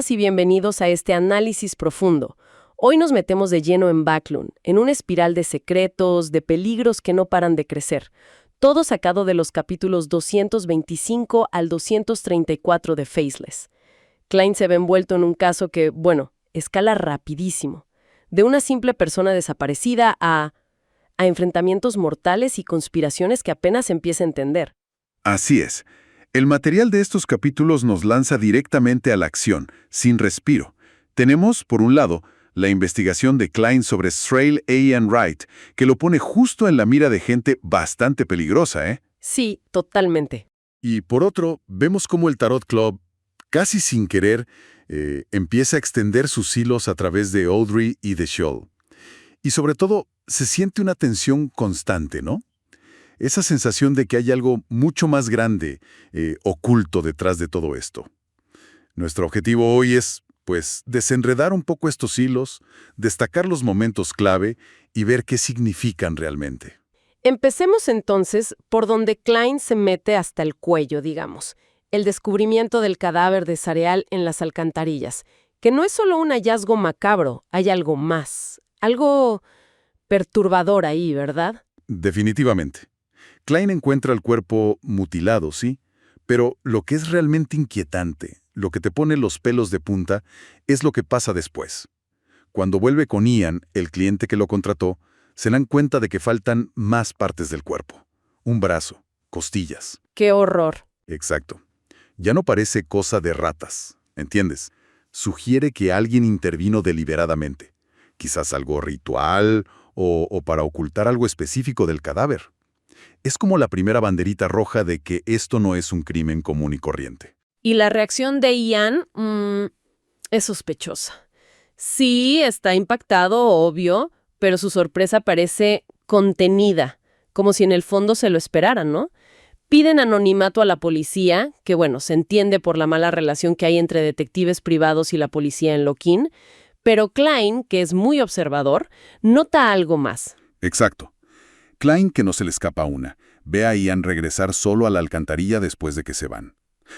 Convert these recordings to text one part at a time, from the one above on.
Y bienvenidos a este análisis profundo. Hoy nos metemos de lleno en Backlund, en una espiral de secretos, de peligros que no paran de crecer. Todo sacado de los capítulos 225 al 234 de Faceless. Klein se ve envuelto en un caso que, escala rapidísimo. De una simple persona desaparecida a enfrentamientos mortales y conspiraciones que apenas empieza a entender. Así es. El material de estos capítulos nos lanza directamente a la acción, sin respiro. Tenemos, por un lado, la investigación de Klein sobre Strahl a. Ian Wright, que lo pone justo en la mira de gente bastante peligrosa, ¿eh? Sí, totalmente. Y por otro, vemos cómo el Tarot Club, casi sin querer, empieza a extender sus hilos a través de Audrey y de Scholl. Y sobre todo, se siente una tensión constante, ¿no? Esa sensación de que hay algo mucho más grande, oculto detrás de todo esto. Nuestro objetivo hoy es, desenredar un poco estos hilos, destacar los momentos clave y ver qué significan realmente. Empecemos entonces por donde Klein se mete hasta el cuello, digamos. El descubrimiento del cadáver de Sareal en las alcantarillas, que no es solo un hallazgo macabro, hay algo más, algo perturbador ahí, ¿verdad? Definitivamente. Klein encuentra el cuerpo mutilado, sí, pero lo que es realmente inquietante, lo que te pone los pelos de punta, es lo que pasa después. Cuando vuelve con Ian, el cliente que lo contrató, se dan cuenta de que faltan más partes del cuerpo. Un brazo, costillas. ¡Qué horror! Exacto. Ya no parece cosa de ratas, ¿entiendes? Sugiere que alguien intervino deliberadamente. Quizás algo ritual o para ocultar algo específico del cadáver. Es como la primera banderita roja de que esto no es un crimen común y corriente. Y la reacción de Ian es sospechosa. Sí, está impactado, obvio, pero su sorpresa parece contenida, como si en el fondo se lo esperaran, ¿no? Piden anonimato a la policía, que se entiende por la mala relación que hay entre detectives privados y la policía en Loquín, pero Klein, que es muy observador, nota algo más. Exacto. Klein, que no se le escapa una, ve a Ian regresar solo a la alcantarilla después de que se van.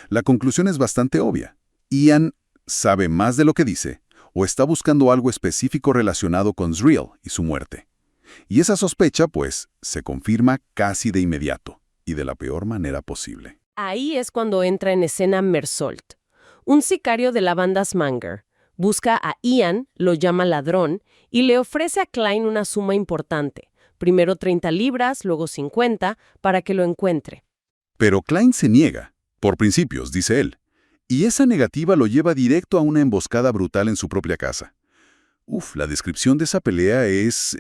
La conclusión es bastante obvia. Ian sabe más de lo que dice, o está buscando algo específico relacionado con Strahl y su muerte. Y esa sospecha, se confirma casi de inmediato, y de la peor manera posible. Ahí es cuando entra en escena Mersault, un sicario de la banda Smanger. Busca a Ian, lo llama ladrón, y le ofrece a Klein una suma importante. Primero 30 libras, luego 50, para que lo encuentre. Pero Klein se niega, por principios, dice él. Y esa negativa lo lleva directo a una emboscada brutal en su propia casa. La descripción de esa pelea es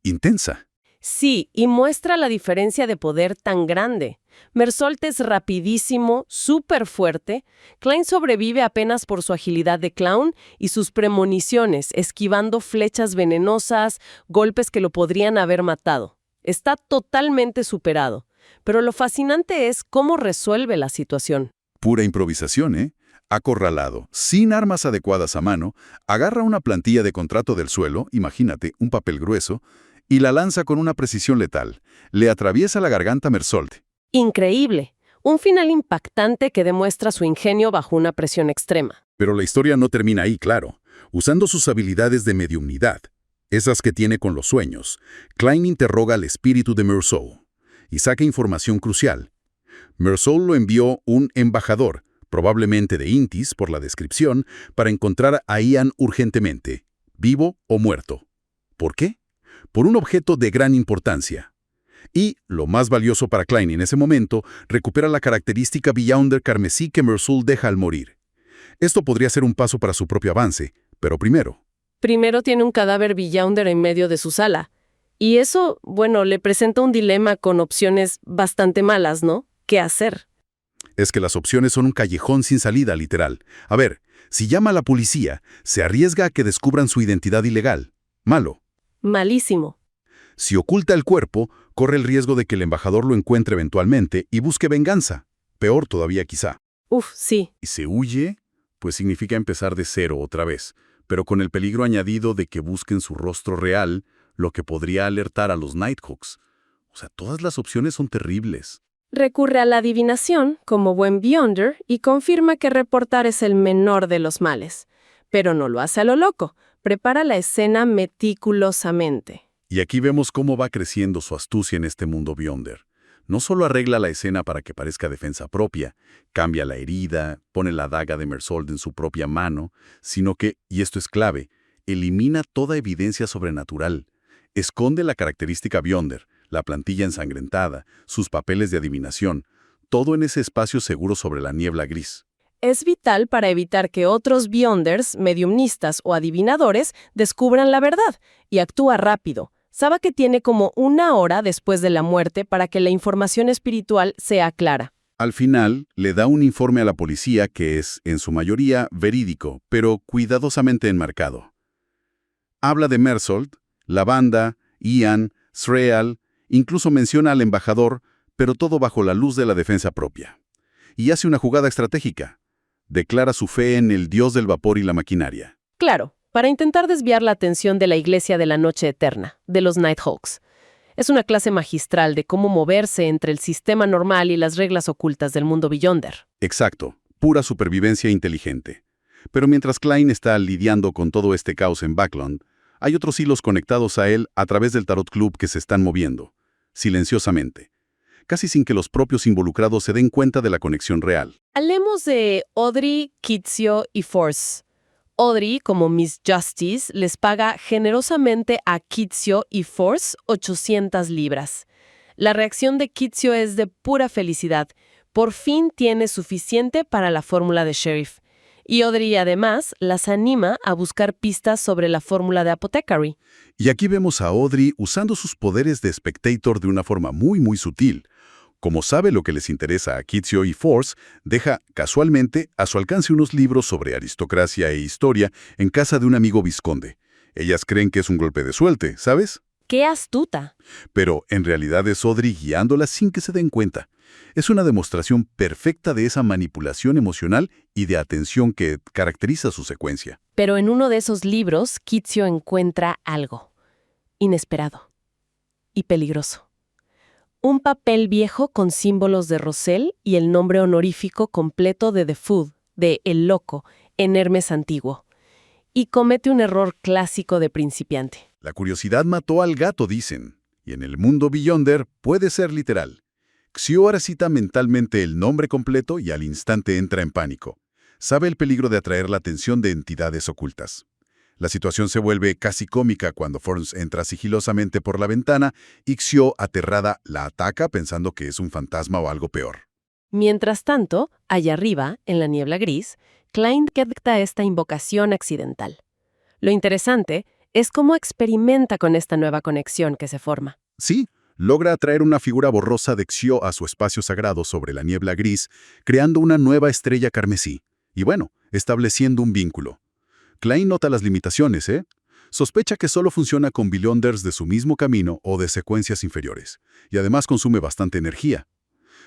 intensa. Sí, y muestra la diferencia de poder tan grande. Mersault es rapidísimo, súper fuerte. Klein sobrevive apenas por su agilidad de clown y sus premoniciones, esquivando flechas venenosas, golpes que lo podrían haber matado. Está totalmente superado. Pero lo fascinante es cómo resuelve la situación. Pura improvisación, ¿eh? Acorralado, sin armas adecuadas a mano, agarra una plantilla de contrato del suelo, imagínate, un papel grueso, y la lanza con una precisión letal. Le atraviesa la garganta a Mersault. Increíble. Un final impactante que demuestra su ingenio bajo una presión extrema. Pero la historia no termina ahí, claro. Usando sus habilidades de mediumnidad, esas que tiene con los sueños, Klein interroga al espíritu de Mersault y saca información crucial. Mersault lo envió un embajador, probablemente de Intis por la descripción, para encontrar a Ian urgentemente, vivo o muerto. ¿Por qué? Por un objeto de gran importancia. Y, lo más valioso para Klein en ese momento, recupera la característica Beyonder carmesí que Mersault deja al morir. Esto podría ser un paso para su propio avance, pero primero tiene un cadáver Beyonder en medio de su sala. Y eso, le presenta un dilema con opciones bastante malas, ¿no? ¿Qué hacer? Es que las opciones son un callejón sin salida, literal. A ver, si llama a la policía, se arriesga a que descubran su identidad ilegal. Malo. Malísimo. Si oculta el cuerpo, corre el riesgo de que el embajador lo encuentre eventualmente y busque venganza. Peor todavía quizá. Sí. Y se huye, significa empezar de cero otra vez, pero con el peligro añadido de que busquen su rostro real, lo que podría alertar a los Nighthawks. Todas las opciones son terribles. Recurre a la adivinación como buen Beyonder y confirma que reportar es el menor de los males. Pero no lo hace a lo loco, prepara la escena meticulosamente. Y aquí vemos cómo va creciendo su astucia en este mundo Beyonder. No solo arregla la escena para que parezca defensa propia, cambia la herida, pone la daga de Mersault en su propia mano, sino que, y esto es clave, elimina toda evidencia sobrenatural. Esconde la característica Beyonder, la plantilla ensangrentada, sus papeles de adivinación, todo en ese espacio seguro sobre la niebla gris. Es vital para evitar que otros Beyonders, mediumnistas o adivinadores descubran la verdad, y actúa rápido. Sabe que tiene como 1 hora después de la muerte para que la información espiritual sea clara. Al final, le da un informe a la policía que es, en su mayoría, verídico, pero cuidadosamente enmarcado. Habla de Mersault, la banda, Ian, Sreal, incluso menciona al embajador, pero todo bajo la luz de la defensa propia. Y hace una jugada estratégica. Declara su fe en el dios del vapor y la maquinaria. Claro, para intentar desviar la atención de la Iglesia de la Noche Eterna, de los Nighthawks. Es una clase magistral de cómo moverse entre el sistema normal y las reglas ocultas del mundo Beyonder. Exacto, pura supervivencia inteligente. Pero mientras Klein está lidiando con todo este caos en Backlund, hay otros hilos conectados a él a través del Tarot Club que se están moviendo, silenciosamente, casi sin que los propios involucrados se den cuenta de la conexión real. Hablemos de Audrey, Kitsio y Force. Audrey, como Miss Justice, les paga generosamente a Kitsio y Force 800 libras. La reacción de Kitsio es de pura felicidad. Por fin tiene suficiente para la fórmula de Sheriff. Y Audrey, además, las anima a buscar pistas sobre la fórmula de Apothecary. Y aquí vemos a Audrey usando sus poderes de Spectator de una forma muy sutil. Como sabe lo que les interesa a Kitsio y Force, deja, casualmente, a su alcance unos libros sobre aristocracia e historia en casa de un amigo vizconde. Ellas creen que es un golpe de suerte, ¿sabes? ¡Qué astuta! Pero en realidad es Audrey guiándolas sin que se den cuenta. Es una demostración perfecta de esa manipulación emocional y de atención que caracteriza su secuencia. Pero en uno de esos libros, Kitsio encuentra algo inesperado y peligroso. Un papel viejo con símbolos de Rosell y el nombre honorífico completo de The Food, de El Loco, en Hermes antiguo. Y comete un error clásico de principiante. La curiosidad mató al gato, dicen. Y en el mundo Beyonder puede ser literal. Xio ahora cita mentalmente el nombre completo y al instante entra en pánico. Sabe el peligro de atraer la atención de entidades ocultas. La situación se vuelve casi cómica cuando Force entra sigilosamente por la ventana y Xio, aterrada, la ataca pensando que es un fantasma o algo peor. Mientras tanto, allá arriba, en la niebla gris, Klein detecta esta invocación accidental. Lo interesante es cómo experimenta con esta nueva conexión que se forma. Sí, logra atraer una figura borrosa de Xio a su espacio sagrado sobre la niebla gris, creando una nueva estrella carmesí. Y bueno, estableciendo un vínculo. Klein nota las limitaciones, ¿eh? Sospecha que solo funciona con Beyonders de su mismo camino o de secuencias inferiores, y además consume bastante energía.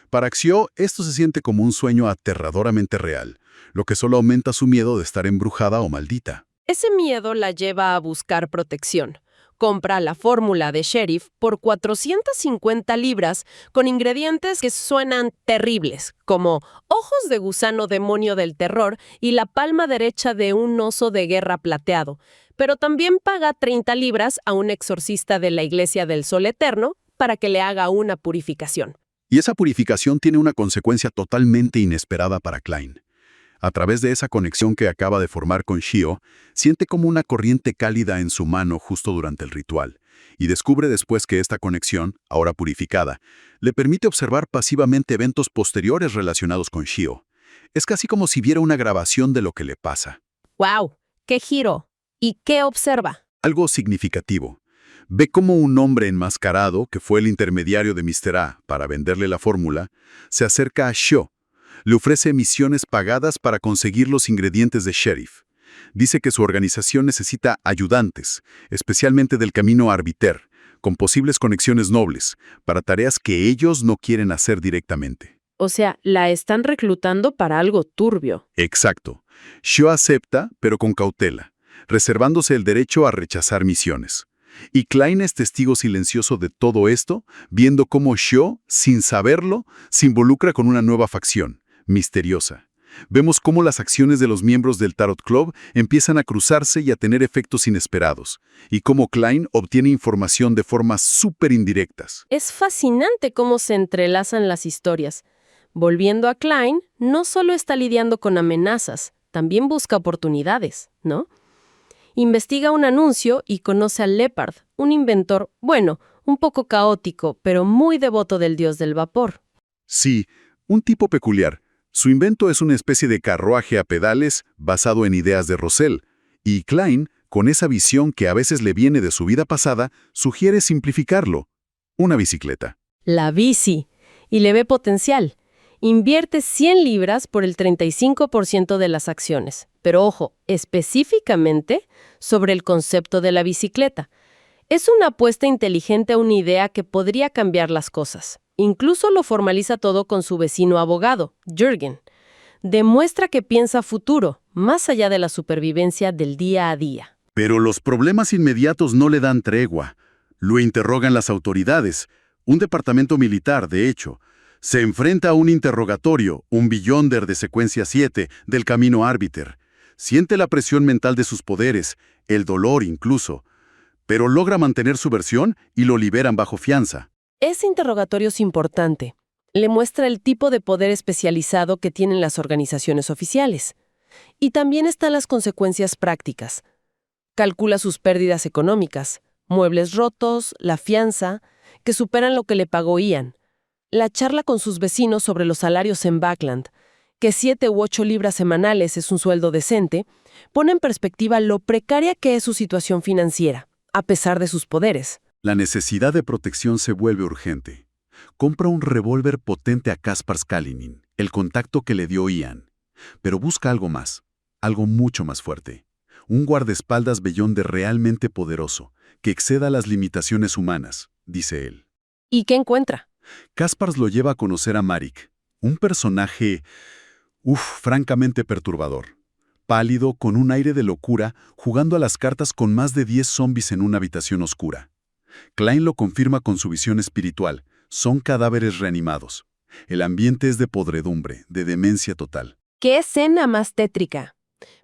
Para Xio, esto se siente como un sueño aterradoramente real, lo que solo aumenta su miedo de estar embrujada o maldita. Ese miedo la lleva a buscar protección. Compra la fórmula de Sheriff por 450 libras con ingredientes que suenan terribles, como ojos de gusano demonio del terror y la palma derecha de un oso de guerra plateado. Pero también paga 30 libras a un exorcista de la Iglesia del Sol Eterno para que le haga una purificación. Y esa purificación tiene una consecuencia totalmente inesperada para Klein. A través de esa conexión que acaba de formar con Xio, siente como una corriente cálida en su mano justo durante el ritual, y descubre después que esta conexión, ahora purificada, le permite observar pasivamente eventos posteriores relacionados con Xio. Es casi como si viera una grabación de lo que le pasa. ¡Wow! ¡Qué giro! ¿Y qué observa? Algo significativo. Ve cómo un hombre enmascarado, que fue el intermediario de Mr. A para venderle la fórmula, se acerca a Xio. Le ofrece misiones pagadas para conseguir los ingredientes de Sheriff. Dice que su organización necesita ayudantes, especialmente del camino Arbiter, con posibles conexiones nobles, para tareas que ellos no quieren hacer directamente. O sea, la están reclutando para algo turbio. Exacto. Xio acepta, pero con cautela, reservándose el derecho a rechazar misiones. Y Klein es testigo silencioso de todo esto, viendo cómo Xio, sin saberlo, se involucra con una nueva facción, misteriosa. Vemos cómo las acciones de los miembros del Tarot Club empiezan a cruzarse y a tener efectos inesperados, y cómo Klein obtiene información de formas súper indirectas. Es fascinante cómo se entrelazan las historias. Volviendo a Klein, no solo está lidiando con amenazas, también busca oportunidades, ¿no? Investiga un anuncio y conoce a Leopard, un inventor, bueno, un poco caótico, pero muy devoto del dios del vapor. Sí, un tipo peculiar. Su invento es una especie de carruaje a pedales basado en ideas de Roussel, y Klein, con esa visión que a veces le viene de su vida pasada, sugiere simplificarlo. Una bicicleta. La bici. Y le ve potencial. Invierte 100 libras por el 35% de las acciones. Pero ojo, específicamente sobre el concepto de la bicicleta. Es una apuesta inteligente a una idea que podría cambiar las cosas. Incluso lo formaliza todo con su vecino abogado, Jürgen. Demuestra que piensa futuro, más allá de la supervivencia del día a día. Pero los problemas inmediatos no le dan tregua. Lo interrogan las autoridades, un departamento militar, de hecho. Se enfrenta a un interrogatorio, un Beyonder de secuencia 7, del camino Árbiter. Siente la presión mental de sus poderes, el dolor incluso. Pero logra mantener su versión y lo liberan bajo fianza. Ese interrogatorio es importante. Le muestra el tipo de poder especializado que tienen las organizaciones oficiales. Y también están las consecuencias prácticas. Calcula sus pérdidas económicas, muebles rotos, la fianza, que superan lo que le pagó Ian. La charla con sus vecinos sobre los salarios en Backland, que 7 u 8 libras semanales es un sueldo decente, pone en perspectiva lo precaria que es su situación financiera, a pesar de sus poderes. La necesidad de protección se vuelve urgente. Compra un revólver potente a Kaspars Kalinin, el contacto que le dio Ian. Pero busca algo más, algo mucho más fuerte. Un guardaespaldas Beyonder realmente poderoso, que exceda las limitaciones humanas, dice él. ¿Y qué encuentra? Kaspars lo lleva a conocer a Marik, un personaje, francamente perturbador. Pálido, con un aire de locura, jugando a las cartas con más de 10 zombies en una habitación oscura. Klein lo confirma con su visión espiritual. Son cadáveres reanimados. El ambiente es de podredumbre, de demencia total. ¡Qué escena más tétrica!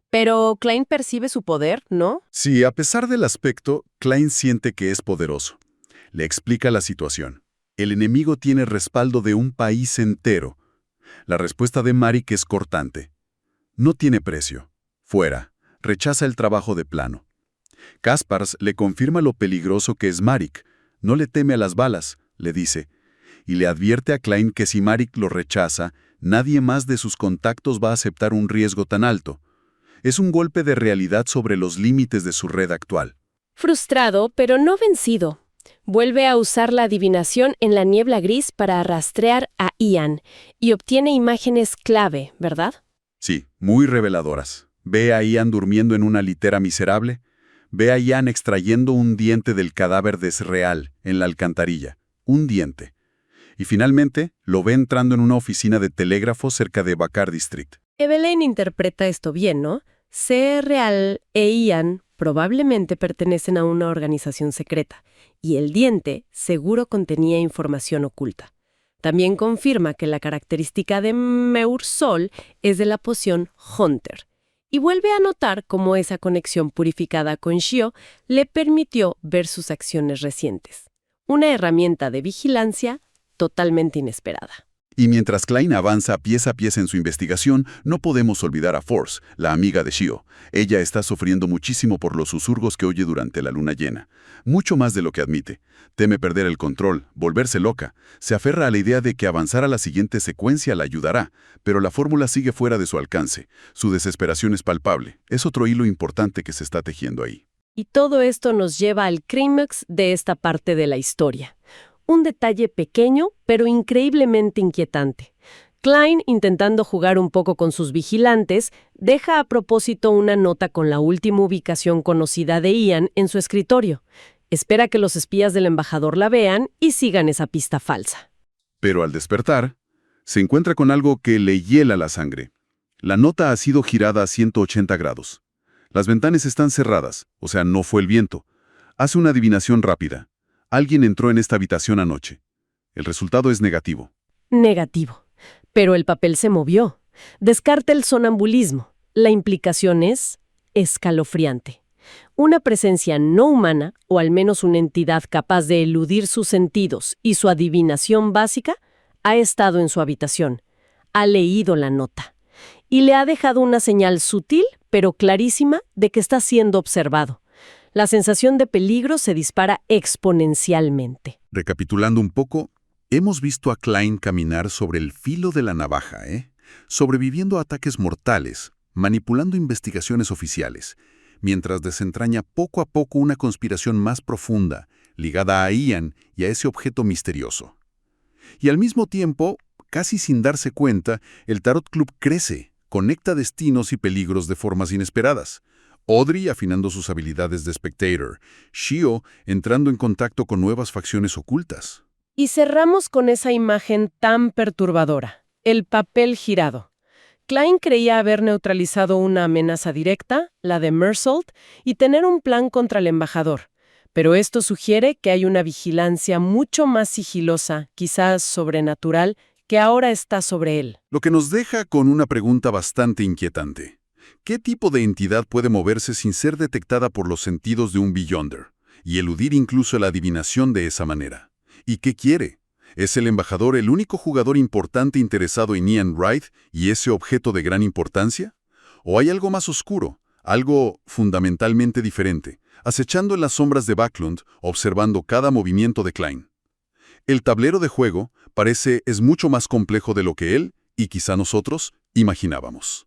Pero Klein percibe su poder, ¿no? Sí, a pesar del aspecto, Klein siente que es poderoso. Le explica la situación. El enemigo tiene respaldo de un país entero. La respuesta de Marik es cortante. No tiene precio. Fuera. Rechaza el trabajo de plano. Kaspars le confirma lo peligroso que es Marik. No le teme a las balas, le dice. Y le advierte a Klein que si Marik lo rechaza, nadie más de sus contactos va a aceptar un riesgo tan alto. Es un golpe de realidad sobre los límites de su red actual. Frustrado, pero no vencido. Vuelve a usar la adivinación en la niebla gris para rastrear a Ian y obtiene imágenes clave, ¿verdad? Sí, muy reveladoras. Ve a Ian durmiendo en una litera miserable. Ve a Ian extrayendo un diente del cadáver de Sreal en la alcantarilla. Un diente. Y finalmente, lo ve entrando en una oficina de telégrafo cerca de Bacardi Street. Evelyn interpreta esto bien, ¿no? Sreal e Ian probablemente pertenecen a una organización secreta, y el diente seguro contenía información oculta. También confirma que la característica de Meursol es de la poción Hunter, y vuelve a notar cómo esa conexión purificada con Xio le permitió ver sus acciones recientes. Una herramienta de vigilancia totalmente inesperada. Y mientras Klein avanza pieza a pieza en su investigación, no podemos olvidar a Force, la amiga de Xio. Ella está sufriendo muchísimo por los susurros que oye durante la luna llena. Mucho más de lo que admite. Teme perder el control, volverse loca. Se aferra a la idea de que avanzar a la siguiente secuencia la ayudará, pero la fórmula sigue fuera de su alcance. Su desesperación es palpable. Es otro hilo importante que se está tejiendo ahí. Y todo esto nos lleva al clímax de esta parte de la historia. Un detalle pequeño, pero increíblemente inquietante. Klein, intentando jugar un poco con sus vigilantes, deja a propósito una nota con la última ubicación conocida de Ian en su escritorio. Espera que los espías del embajador la vean y sigan esa pista falsa. Pero al despertar, se encuentra con algo que le hiela la sangre. La nota ha sido girada a 180 grados. Las ventanas están cerradas, o sea, no fue el viento. Hace una adivinación rápida. Alguien entró en esta habitación anoche. El resultado es negativo. Negativo. Pero el papel se movió. Descarta el sonambulismo. La implicación es escalofriante. Una presencia no humana, o al menos una entidad capaz de eludir sus sentidos y su adivinación básica, ha estado en su habitación, ha leído la nota y le ha dejado una señal sutil, pero clarísima, de que está siendo observado. La sensación de peligro se dispara exponencialmente. Recapitulando un poco, hemos visto a Klein caminar sobre el filo de la navaja, sobreviviendo a ataques mortales, manipulando investigaciones oficiales, mientras desentraña poco a poco una conspiración más profunda, ligada a Ian y a ese objeto misterioso. Y al mismo tiempo, casi sin darse cuenta, el Tarot Club crece, conecta destinos y peligros de formas inesperadas. Audrey afinando sus habilidades de Spectator, Shio entrando en contacto con nuevas facciones ocultas. Y cerramos con esa imagen tan perturbadora, el papel girado. Klein creía haber neutralizado una amenaza directa, la de Mersault, y tener un plan contra el embajador. Pero esto sugiere que hay una vigilancia mucho más sigilosa, quizás sobrenatural, que ahora está sobre él. Lo que nos deja con una pregunta bastante inquietante. ¿Qué tipo de entidad puede moverse sin ser detectada por los sentidos de un Beyonder y eludir incluso la adivinación de esa manera? ¿Y qué quiere? ¿Es el embajador el único jugador importante interesado en Ian Wright y ese objeto de gran importancia? ¿O hay algo más oscuro, algo fundamentalmente diferente, acechando en las sombras de Backlund, observando cada movimiento de Klein? El tablero de juego es mucho más complejo de lo que él, y quizá nosotros, imaginábamos.